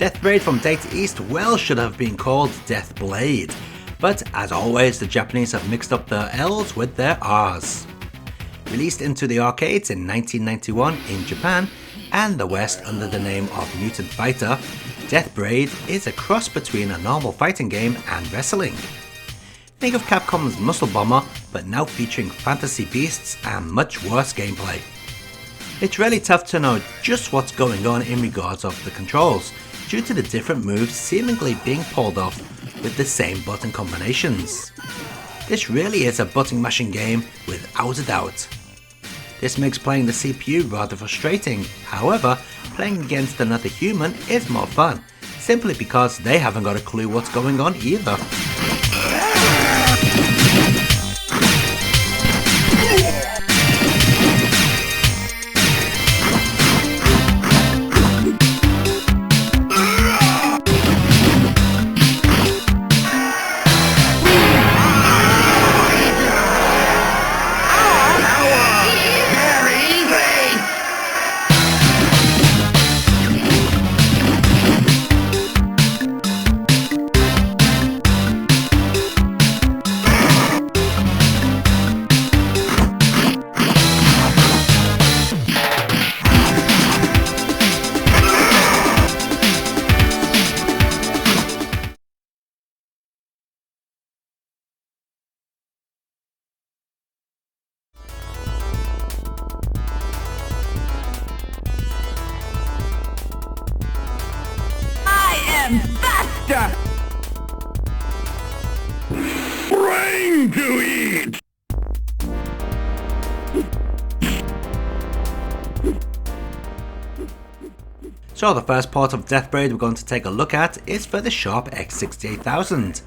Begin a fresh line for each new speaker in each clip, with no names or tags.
Death Brade from Data East well should have been called Death Blade, but as always the Japanese have mixed up their L's with their R's. Released into the arcades in 1991 in Japan and the West under the name of Mutant Fighter, Death Brade is a cross between a normal fighting game and wrestling. Think of Capcom's Muscle Bomber, but now featuring fantasy beasts and much worse gameplay. It's really tough to know just what's going on in regards of the controls, due to the different moves seemingly being pulled off with the same button combinations. This really is a button mashing game without a doubt. This makes playing the CPU rather frustrating, however, playing against another human is more fun, simply because they haven't got a clue what's going on either.
Faster! Brain to eat!
So the first part of Death Brade we're going to take a look at is for the Sharp X68000.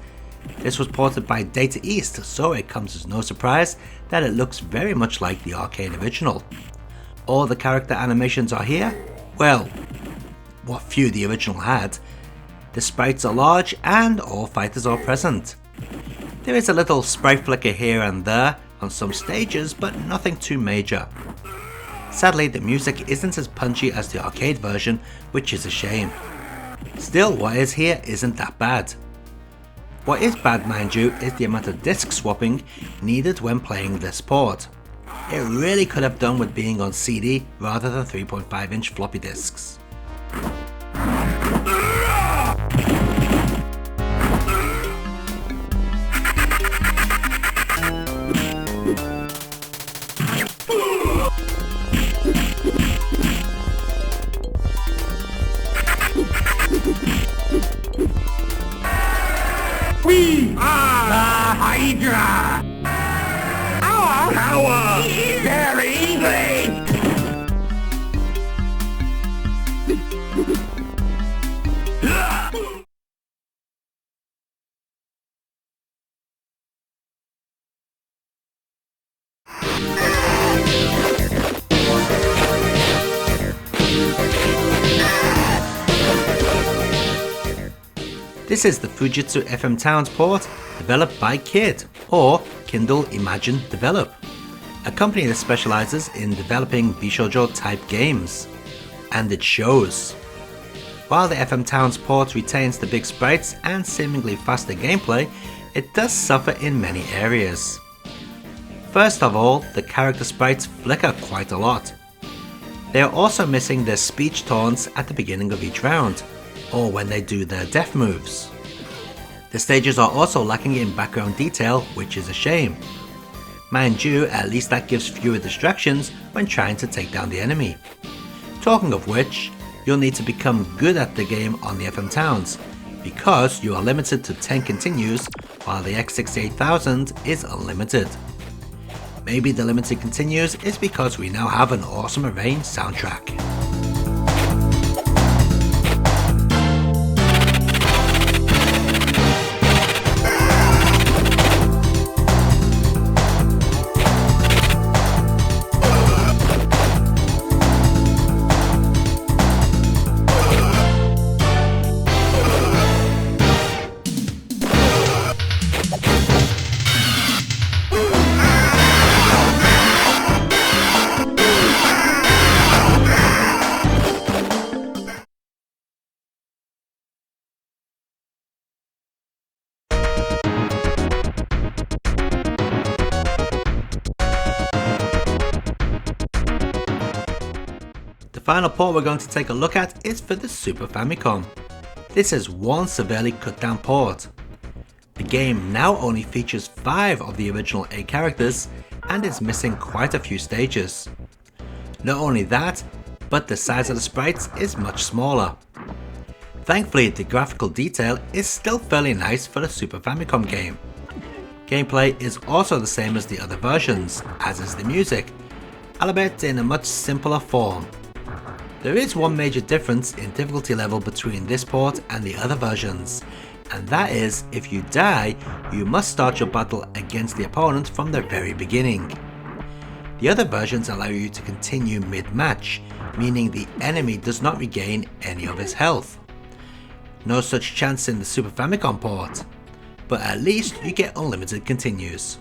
This was ported by Data East, so it comes as no surprise that it looks very much like the arcade original. All the character animations are here, well, what few the original had. The sprites are large and all fighters are present. There is a little sprite flicker here and there on some stages, but nothing too major. Sadly, the music isn't as punchy as the arcade version, which is a shame. Still, what is here isn't that bad. What is bad, mind you, is the amount of disc swapping needed when playing this port. It really could have done with being on CD rather than 3.5-inch floppy disks.
We are the Hydra! Our power is very great!
This is the Fujitsu FM Towns port, developed by KID, or Kindle Imagine Develop, a company that specializes in developing Bishoujo type games. And it shows. While the FM Towns port retains the big sprites and seemingly faster gameplay, it does suffer in many areas. First of all, the character sprites flicker quite a lot. They are also missing their speech taunts at the beginning of each round, or when they do their death moves. The stages are also lacking in background detail, which is a shame. Mind you, at least that gives fewer distractions when trying to take down the enemy. Talking of which, you'll need to become good at the game on the FM Towns, because you are limited to 10 continues while the X68000 is unlimited. Maybe the limited continues is because we now have an awesome arranged soundtrack. final port we're going to take a look at is for the Super Famicom. This is one severely cut down port. The game now only features 5 of the original 8 characters and is missing quite a few stages. Not only that, but the size of the sprites is much smaller. Thankfully, the graphical detail is still fairly nice for a Super Famicom game. Gameplay is also the same as the other versions, as is the music, albeit in a much simpler form. There is one major difference in difficulty level between this port and the other versions, and that is, if you die, you must start your battle against the opponent from the very beginning. The other versions allow you to continue mid-match, meaning the enemy does not regain any of his health. No such chance in the Super Famicom port, but at least you get unlimited continues.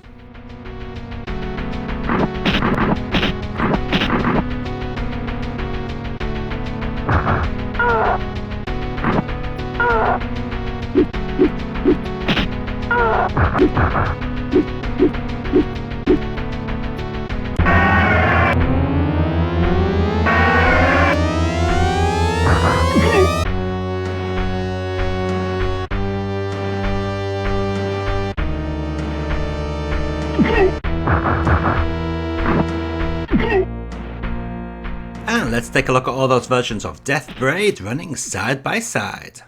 And let's take a look at all those versions of Death Brade running side by side.